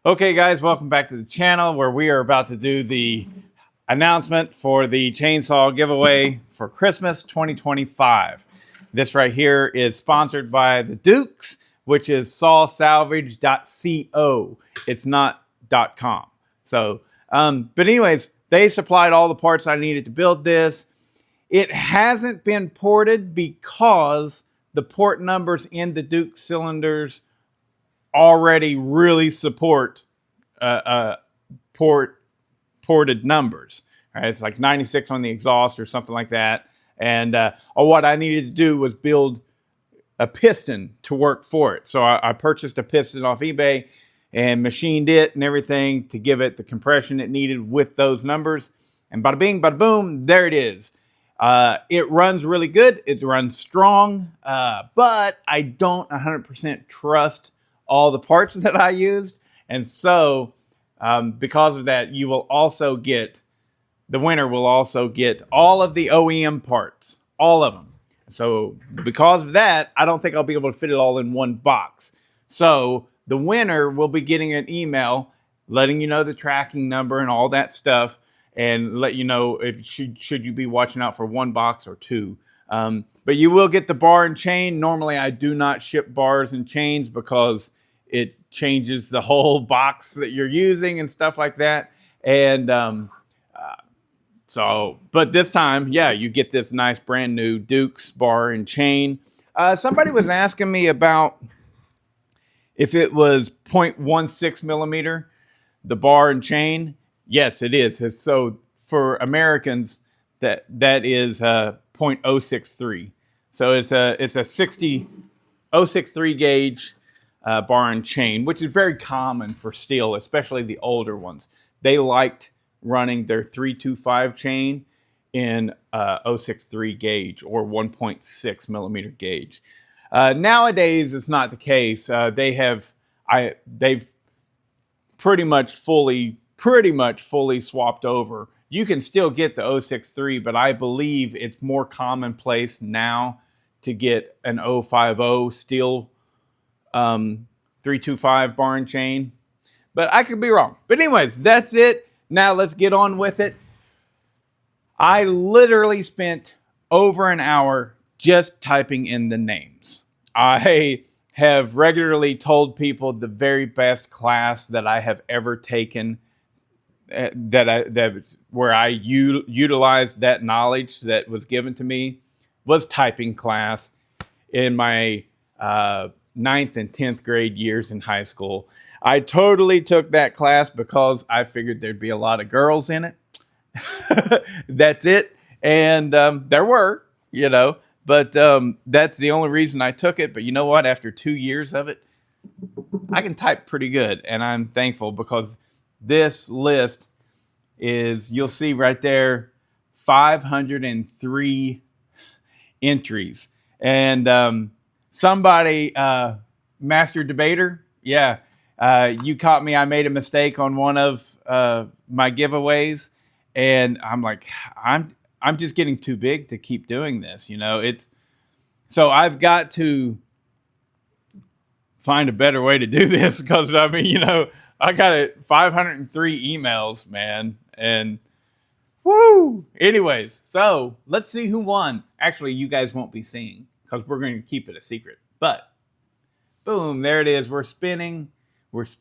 Okay, guys, welcome back to the channel where we are about to do the announcement for the chainsaw giveaway for Christmas 2025. This right here is sponsored by the Dukes, which is sawsalvage.co. It's not .com. So, but anyways, they supplied all the parts I needed to build this. It hasn't been ported because the port numbers in the Duke cylinders already really support ported numbers. Right? It's like 96 on the exhaust or something like that. And what I needed to do was build a piston to work for it. So I purchased a piston off eBay and machined it and everything to give it the compression it needed with those numbers. And bada bing, bada boom, there it is. It runs really good. It runs strong, but I don't 100% trust all the parts that I used. And so, because of that, you will also get, the winner will also get all of the OEM parts, all of them. So because of that, I don't think I'll be able to fit it all in one box. So the winner will be getting an email letting you know the tracking number and all that stuff, and let you know if should you be watching out for one box or two. But you will get the bar and chain. Normally, I do not ship bars and chains because it changes the whole box that you're using and stuff like that. And but this time, yeah, you get this nice brand new Dukes bar and chain. Somebody was asking me about if it was 0.16 millimeter, the bar and chain. Yes, it is. So for Americans, that is 0.063. So it's a 063 gauge bar and chain, which is very common for steel, especially the older ones. They liked running their 325 chain in 063 gauge or 1.6 millimeter gauge. Nowadays, it's not the case. They've pretty much fully swapped over. You can still get the 063, but I believe it's more commonplace now to get an 050 steel 325 bar and chain. But I could be wrong. But anyways, that's it. Now let's get on with it. I literally spent over an hour just typing in the names. I have regularly told people the very best class that I have ever taken, where I utilized that knowledge that was given to me, was typing class in my 9th and 10th grade years in high school. I totally took that class because I figured there'd be a lot of girls in it. That's it. And there were, but that's the only reason I took it. But you know what? After 2 years of it, I can type pretty good. And I'm thankful because this list is, you'll see right there, 503 entries. And somebody, Master Debater, yeah, you caught me. I made a mistake on one of my giveaways. And I'm like, I'm just getting too big to keep doing this. So I've got to find a better way to do this because I got 503 emails, man, and woo. Anyways, so let's see who won. Actually, you guys won't be seeing because we're going to keep it a secret. But boom, there it is. We're spinning. It's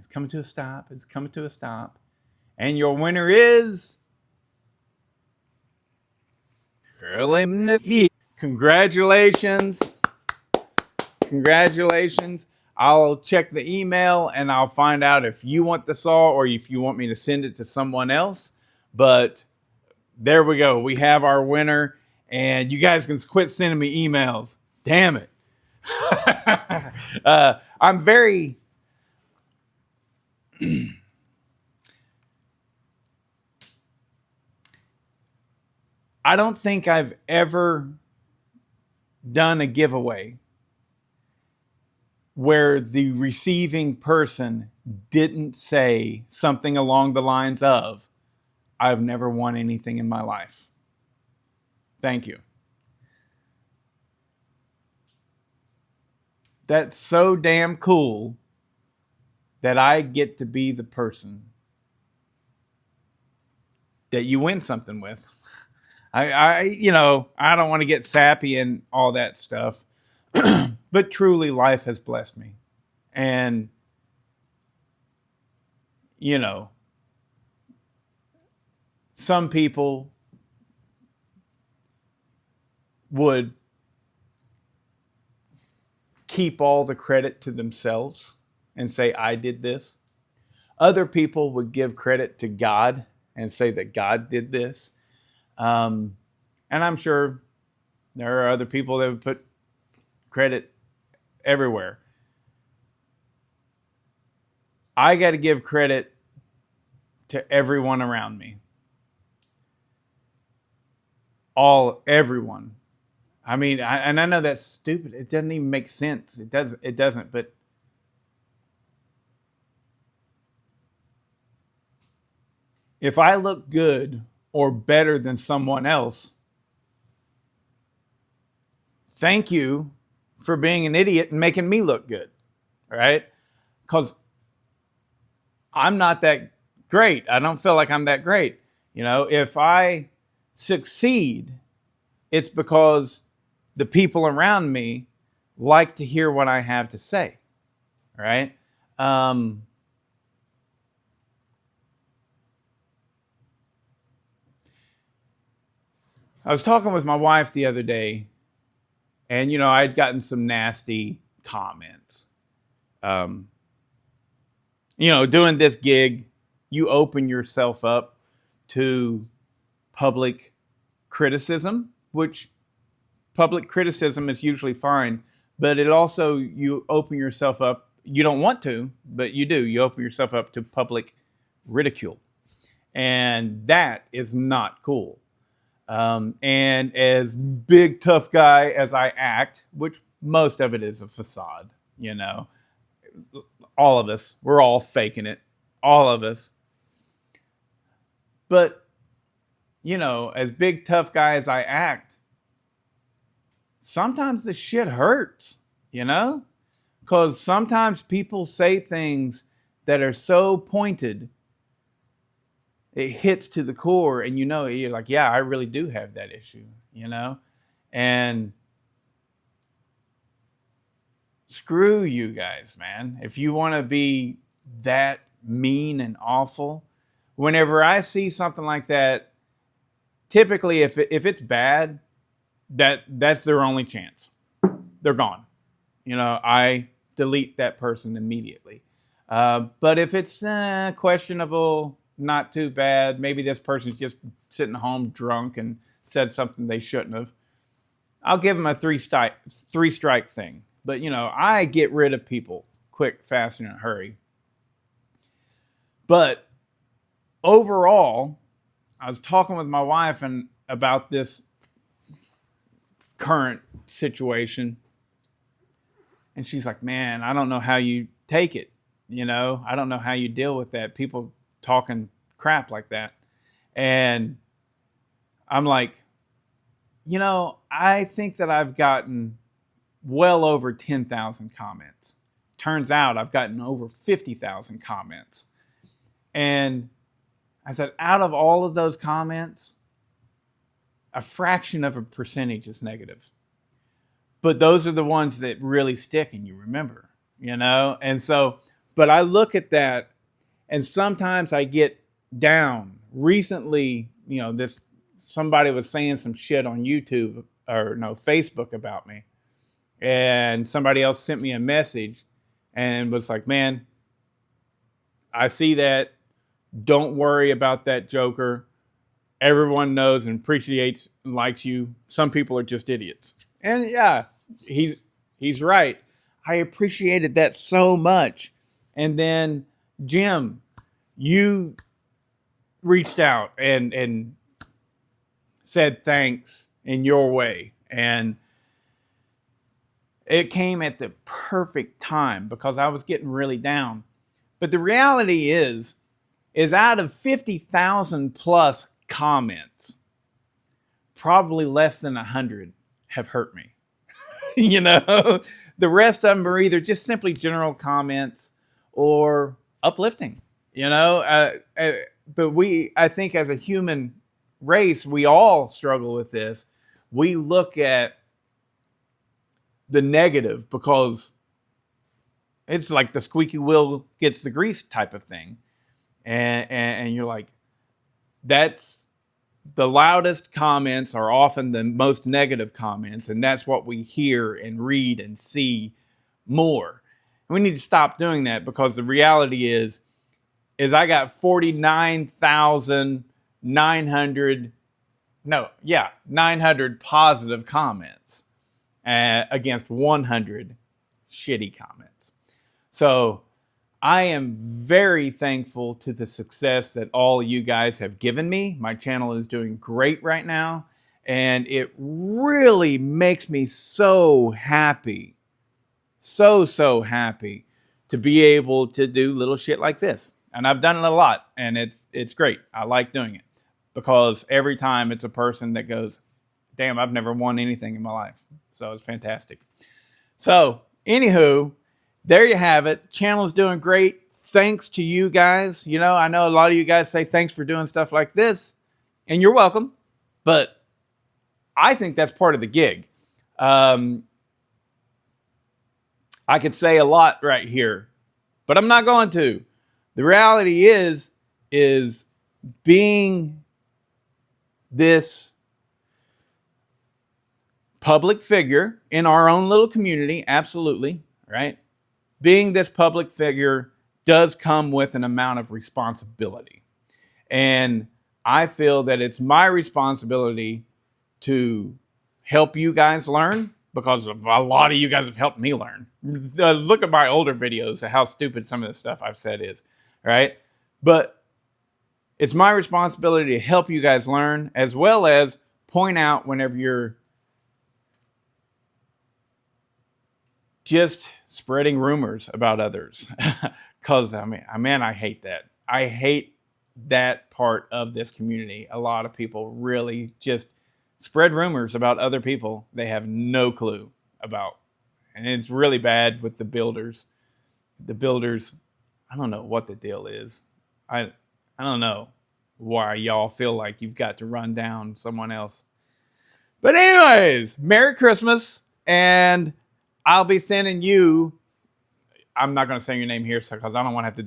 coming to a stop. And your winner is Shirley McPhee. Congratulations. I'll check the email and I'll find out if you want the saw or if you want me to send it to someone else. But there we go. We have our winner. And you guys can quit sending me emails. Damn it. I'm very... I don't think I've ever done a giveaway where the receiving person didn't say something along the lines of, I've never won anything in my life. Thank you. That's so damn cool that I get to be the person that you win something with. I don't want to get sappy and all that stuff, but truly life has blessed me. And, you know, some people would keep all the credit to themselves and say, I did this. Other people would give credit to God and say that God did this. And I'm sure there are other people that would put credit everywhere. I got to give credit to everyone around me. Everyone. I mean, I know that's stupid. It doesn't even make sense. It doesn't, but if I look good or better than someone else, thank you for being an idiot and making me look good, right? Because I'm not that great. I don't feel like I'm that great. If I succeed, it's because the people around me like to hear what I have to say, right? I was talking with my wife the other day, and I'd gotten some nasty comments. Doing this gig, you open yourself up to public criticism, which public criticism is usually fine, but it also, you open yourself up, you don't want to, but you do. You open yourself up to public ridicule. And that is not cool. And as big, tough guy as I act, which most of it is a facade, all of us, we're all faking it, all of us. But, as big, tough guy as I act, sometimes the shit hurts, because sometimes people say things that are so pointed, it hits to the core, and you're like, yeah, I really do have that issue, and screw you guys, man. If you want to be that mean and awful, whenever I see something like that, typically if it's bad, that's their only chance. They're gone. I delete that person immediately. But if it's questionable, not too bad, maybe this person's just sitting home drunk and said something they shouldn't have, I'll give them a three strike thing. But, I get rid of people quick, fast, and in a hurry. But overall, I was talking with my wife about this current situation. And she's like, man, I don't know how you take it. I don't know how you deal with that. People talking crap like that. And I'm like, I think that I've gotten well over 10,000 comments. Turns out I've gotten over 50,000 comments. And I said, out of all of those comments, a fraction of a percentage is negative. But those are the ones that really stick and you remember, And so, but I look at that and sometimes I get down. Recently, somebody was saying some shit on YouTube or Facebook about me. And somebody else sent me a message and was like, man, I see that. Don't worry about that joker. Everyone knows and appreciates and likes you. Some people are just idiots. And yeah, he's right. I appreciated that so much. And then, Jim, you reached out and said thanks in your way. And it came at the perfect time because I was getting really down. But the reality is out of 50,000 plus comments, probably less than 100 have hurt me. The rest of them are either just simply general comments or uplifting, you know. But I think as a human race, we all struggle with this. We look at the negative because it's like the squeaky wheel gets the grease type of thing. And you're like, that's the loudest comments are often the most negative comments. And that's what we hear and read and see more. And we need to stop doing that, because the reality is I got 900 positive comments against 100 shitty comments. So I am very thankful to the success that all you guys have given me. My channel is doing great right now, and it really makes me so happy, so happy to be able to do little shit like this. And I've done it a lot, and it's great. I like doing it because every time it's a person that goes, damn, I've never won anything in my life. So it's fantastic. So anywho, there you have it. Channel's doing great. Thanks to you guys. You know, I know a lot of you guys say thanks for doing stuff like this, and you're welcome. But I think that's part of the gig. I could say a lot right here, but I'm not going to. The reality is being this public figure in our own little community, absolutely, right? Being this public figure does come with an amount of responsibility. And I feel that it's my responsibility to help you guys learn, because a lot of you guys have helped me learn. Look at my older videos, how stupid some of the stuff I've said is, right? But it's my responsibility to help you guys learn, as well as point out whenever you're just spreading rumors about others. Because, I hate that. I hate that part of this community. A lot of people really just spread rumors about other people they have no clue about. And it's really bad with the builders. The builders, I don't know what the deal is. I don't know why y'all feel like you've got to run down someone else. But anyways, Merry Christmas. And I'll be sending you, I'm not going to say your name here because I don't want to have to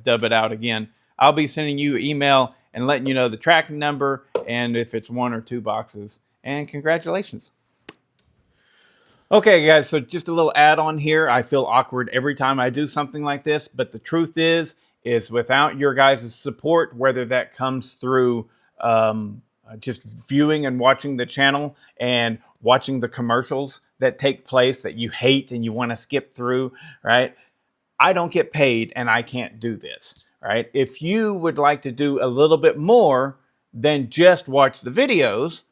dub it out again. I'll be sending you an email and letting you know the tracking number and if it's 1 or 2 boxes. And congratulations. Okay, guys, so just a little add-on here. I feel awkward every time I do something like this, but the truth is without your guys' support, whether that comes through just viewing and watching the channel and watching the commercials that take place that you hate and you want to skip through, right? I don't get paid and I can't do this, right? If you would like to do a little bit more than just watch the videos,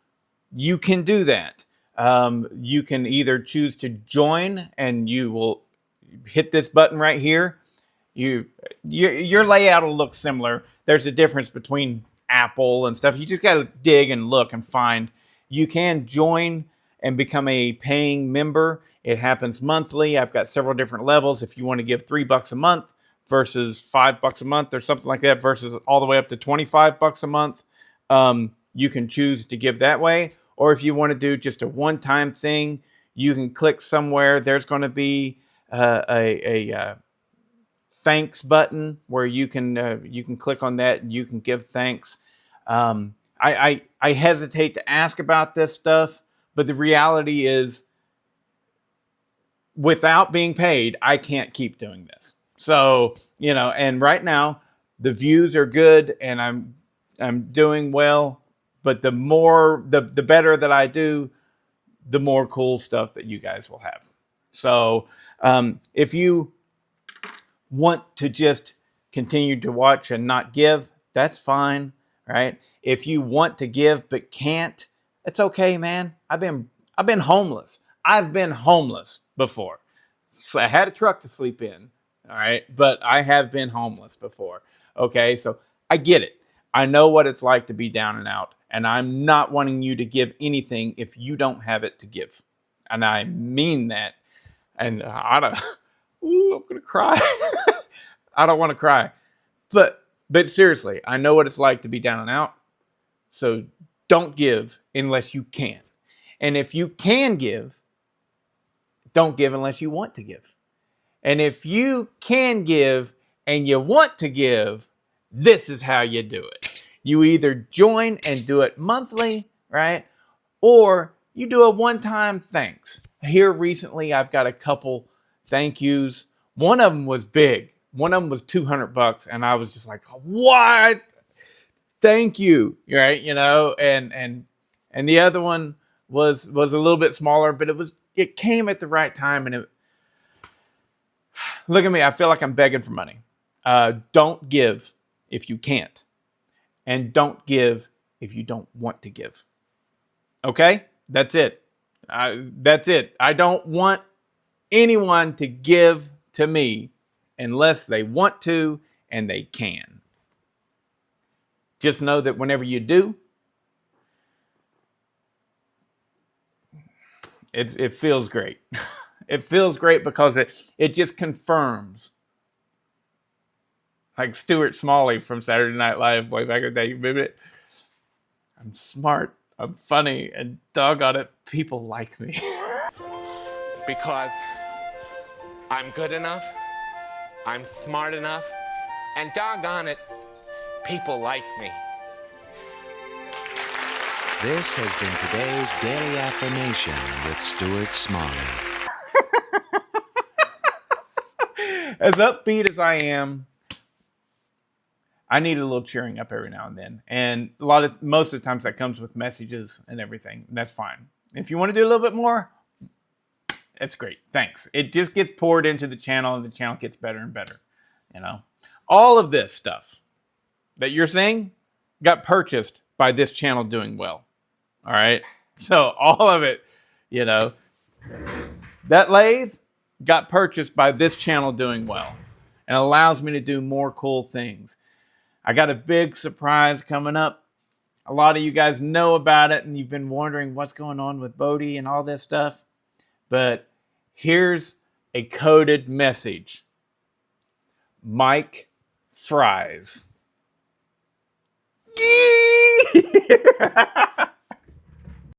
you can do that. You can either choose to join, and you will hit this button right here. Your layout will look similar. There's a difference between Apple and stuff. You just got to dig and look and find. You can join and become a paying member. It happens monthly. I've got several different levels. If you want to give $3 a month versus $5 a month or something like that, versus all the way up to $25 a month, you can choose to give that way. Or if you want to do just a one-time thing, you can click somewhere. There's going to be a thanks button where you can click on that and you can give thanks. I hesitate to ask about this stuff, but the reality is, without being paid, I can't keep doing this. So, and right now the views are good and I'm doing well, but the better that I do, the more cool stuff that you guys will have. So, if you want to just continue to watch and not give, that's fine, right? If you want to give but can't, it's okay, man. I've been homeless. I've been homeless before. So I had a truck to sleep in, all right? But I have been homeless before, okay? So I get it. I know what it's like to be down and out, and I'm not wanting you to give anything if you don't have it to give. And I mean that. And I'm going to cry. I don't want to cry. But seriously, I know what it's like to be down and out. So don't give unless you can. And if you can give, don't give unless you want to give. And if you can give and you want to give, this is how you do it. You either join and do it monthly, right? Or you do a one-time thanks. Here recently, I've got a couple thank yous. One of them was big. One of them was $200, and I was just like, "What? Thank you!" Right? You know, and the other one was a little bit smaller, but it came at the right time, and look at me. I feel like I'm begging for money. Don't give if you can't, and don't give if you don't want to give. Okay? That's it. That's it. I don't want anyone to give to me unless they want to and they can. Just know that whenever you do, it feels great. It feels great because it just confirms. Like Stuart Smalley from Saturday Night Live way back in the day. You remember it? I'm smart, I'm funny, and doggone it, people like me. Because I'm good enough, I'm smart enough, and doggone it, people like me. This has been today's Daily Affirmation with Stuart Smalley. As upbeat as I am, I need a little cheering up every now and then. And most of the times that comes with messages and everything. And that's fine. If you want to do a little bit more, that's great. Thanks. It just gets poured into the channel and the channel gets better and better. You know, all of this stuff that you're seeing got purchased by this channel doing well. All right. So all of it, you know, that lathe got purchased by this channel doing well and allows me to do more cool things. I got a big surprise coming up. A lot of you guys know about it and you've been wondering what's going on with Bodhi and all this stuff. But here's a coded message. Mike Fries.